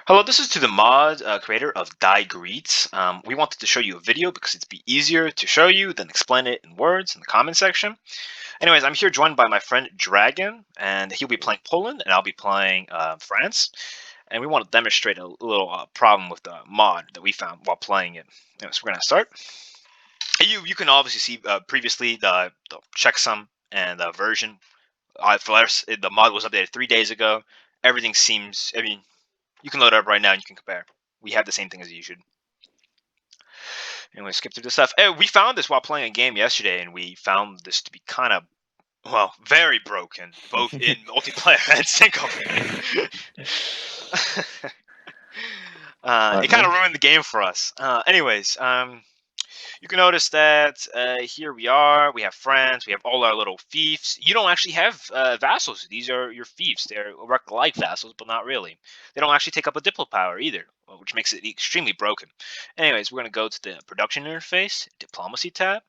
Hello, this is to the mod creator of Greets. We wanted to show you a video because it'd be easier to show you than explain it in words in the comment section. Anyways, I'm here joined by my friend Dragon, and he'll be playing Poland, and I'll be playing France. And we want to demonstrate a little problem with the mod that we found while playing it. So we're gonna start. You can obviously see previously the checksum and the version. The mod was updated 3 days ago. Everything seems. I mean, you can load it up right now and you can compare. We have the same thing as you should. Anyway, skip through this stuff. We found this while playing a game yesterday, and we found this to be kind of, well, very broken, both in multiplayer and single player. It kind of ruined the game for us. Anyways, you can notice that here we are. We have friends. We have all our little fiefs. You don't actually have vassals. These are your fiefs. They're like vassals, but not really. They don't actually take up a diplo power either, which makes it extremely broken. Anyways, we're going to go to the production interface, diplomacy tab,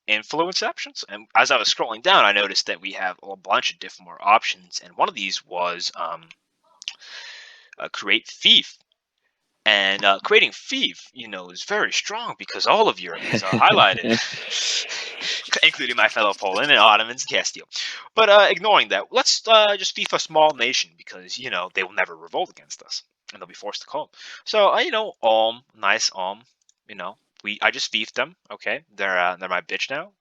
influence options. And as I was scrolling down, I noticed that we have a bunch of different more options. And one of these was create fief. And creating fief, is very strong because all of Europe is highlighted, including my fellow Poland and Ottomans and Castile. But ignoring that, let's just fief a small nation because, they will never revolt against us and they'll be forced to come. So, nice I just fiefed them. Okay, they're my bitch now.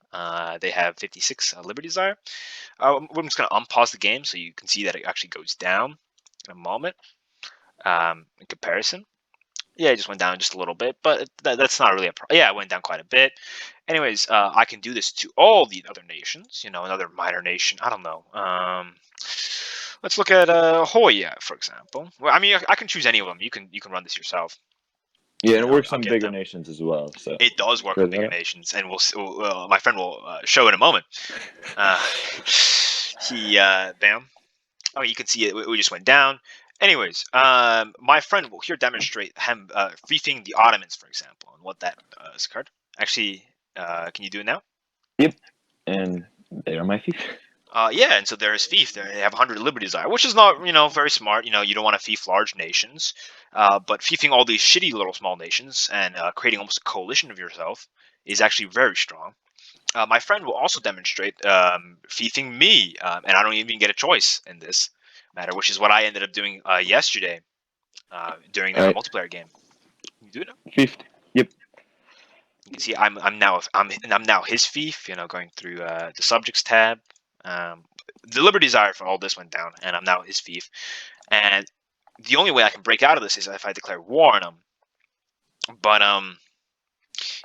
They have 56 liberty desire. I'm just gonna unpause the game so you can see that it actually goes down in a moment. In comparison. Yeah, it just went down just a little bit, but that's not really a problem. Yeah, it went down quite a bit. Anyways, I can do this to all the other nations. Another minor nation. I don't know. Let's look at Hoya, for example. Well, I mean, I can choose any of them. You can run this yourself. Yeah, and it works on bigger nations as well. So it does work on bigger nations, and my friend will show in a moment. Bam. Oh, you can see it. We just went down. Anyways, my friend will here demonstrate him fiefing the Ottomans, for example, and what that occurred. Actually, can you do it now? Yep, and they are my fief. Yeah, and so there is fief. They have 100 liberty desire, which is not, very smart. You don't want to fief large nations, but fiefing all these shitty little small nations and creating almost a coalition of yourself is actually very strong. My friend will also demonstrate fiefing me, and I don't even get a choice in this matter, which is what I ended up doing yesterday during the multiplayer game. You do it now? Fiefed. Yep. You can see I'm now his fief. Going through the subjects tab. The liberty desire for all this went down, and I'm now his fief. And the only way I can break out of this is if I declare war on him. But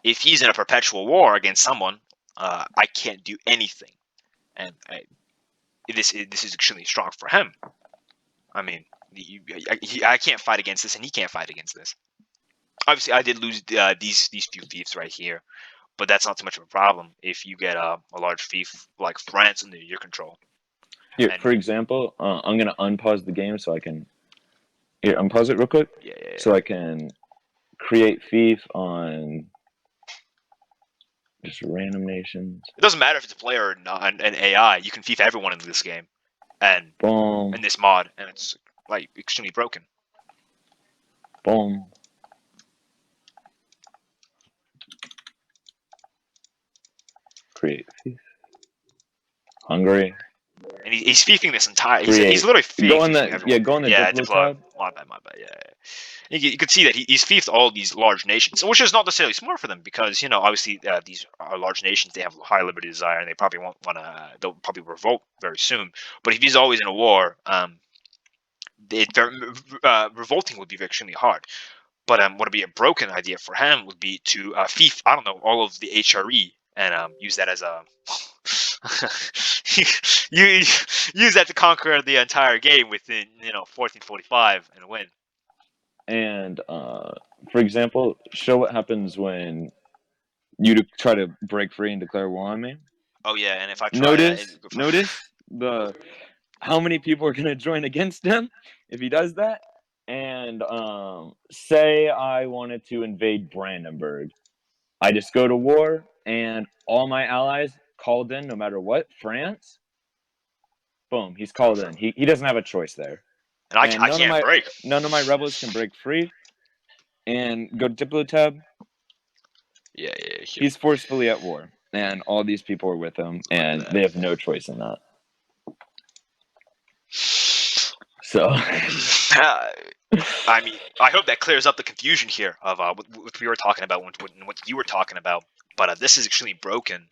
if he's in a perpetual war against someone, I can't do anything, and this is extremely strong for him. I mean, I can't fight against this, and he can't fight against this. Obviously, I did lose these few fiefs right here, but that's not too much of a problem if you get a large fief like France under your control. Here, for example, I'm gonna unpause the game so I can. Here, unpause it real quick. Yeah. So I can create fief on just random nations. It doesn't matter if it's a player or not, an AI. You can fief everyone in this game, and boom, in this mod, and it's like extremely broken. Boom. Create fief. Hungary. And he's fiefing this entire. He's literally fiefing. Go on the Diplo tab. My bad. Yeah. You can see that he's fiefed all these large nations, which is not necessarily smart for them because obviously these are large nations. They have high liberty desire, and they probably won't want to. They'll probably revolt very soon. But if he's always in a war, revolting would be extremely hard. But what would be a broken idea for him would be to fief. I don't know, all of the HRE and use that as a. you use that to conquer the entire game within 1445 and win. And for example, show what happens when you try to break free and declare war on me. Oh yeah, and if I try notice how many people are gonna join against him if he does that. And say I wanted to invade Brandenburg, I just go to war, and all my allies called in no matter what. France, boom, he's called in. He doesn't have a choice there. and And I can't break. none of my rebels can break free. And go to Diplo tab. Yeah, here. He's forcefully at war, and all these people are with him, and they have no choice in that. So, I mean, I hope that clears up the confusion here of what we were talking about, what you were talking about. But this is extremely broken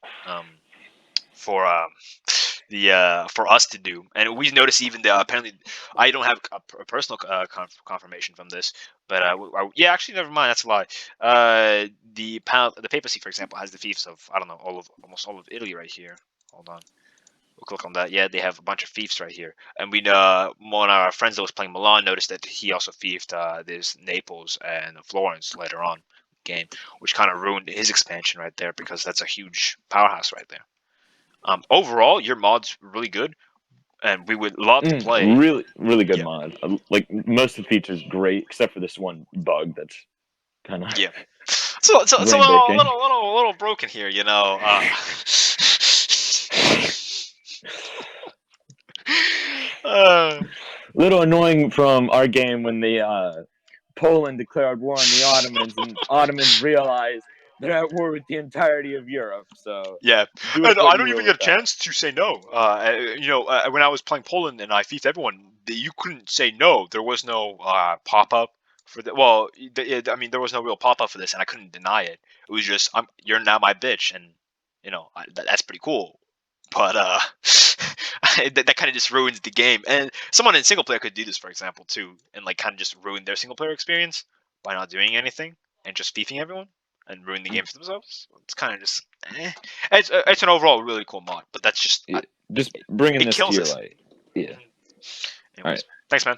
for for us to do, and we notice even apparently I don't have a personal confirmation from this, but yeah, actually, never mind. That's a lie. The papacy, for example, has the fiefs of I don't know almost all of Italy right here. Hold on. We'll click on that. Yeah, they have a bunch of fiefs right here. And one of our friends that was playing Milan noticed that he also fiefed this Naples and Florence later on in the game, which kind of ruined his expansion right there because that's a huge powerhouse right there. Overall, your mod's really good, and we would love to play. really, really good Yeah. mod. Like most of the features great, except for this one bug that's kind of Yeah. So it's a brain baking. little broken here, you know. Little annoying from our game when the Poland declared war on the Ottomans, and Ottomans realized they're at war with the entirety of Europe. So yeah, do and with what I you don't even will get a with that. chance to say no. When I was playing Poland and I fiefed everyone, you couldn't say no. There was no pop up for the. Well, I mean, there was no real pop up for this, and I couldn't deny it. It was just, you're now my bitch, and that's pretty cool. But that kind of just ruins the game. And someone in single player could do this, for example, too, and like kind of just ruin their single player experience by not doing anything and just fiefing everyone and ruin the game for themselves. It's kind of just, it's an overall really cool mod, but that's just Just bringing it this to kills your it. light. Yeah. Anyways, All right. thanks, man.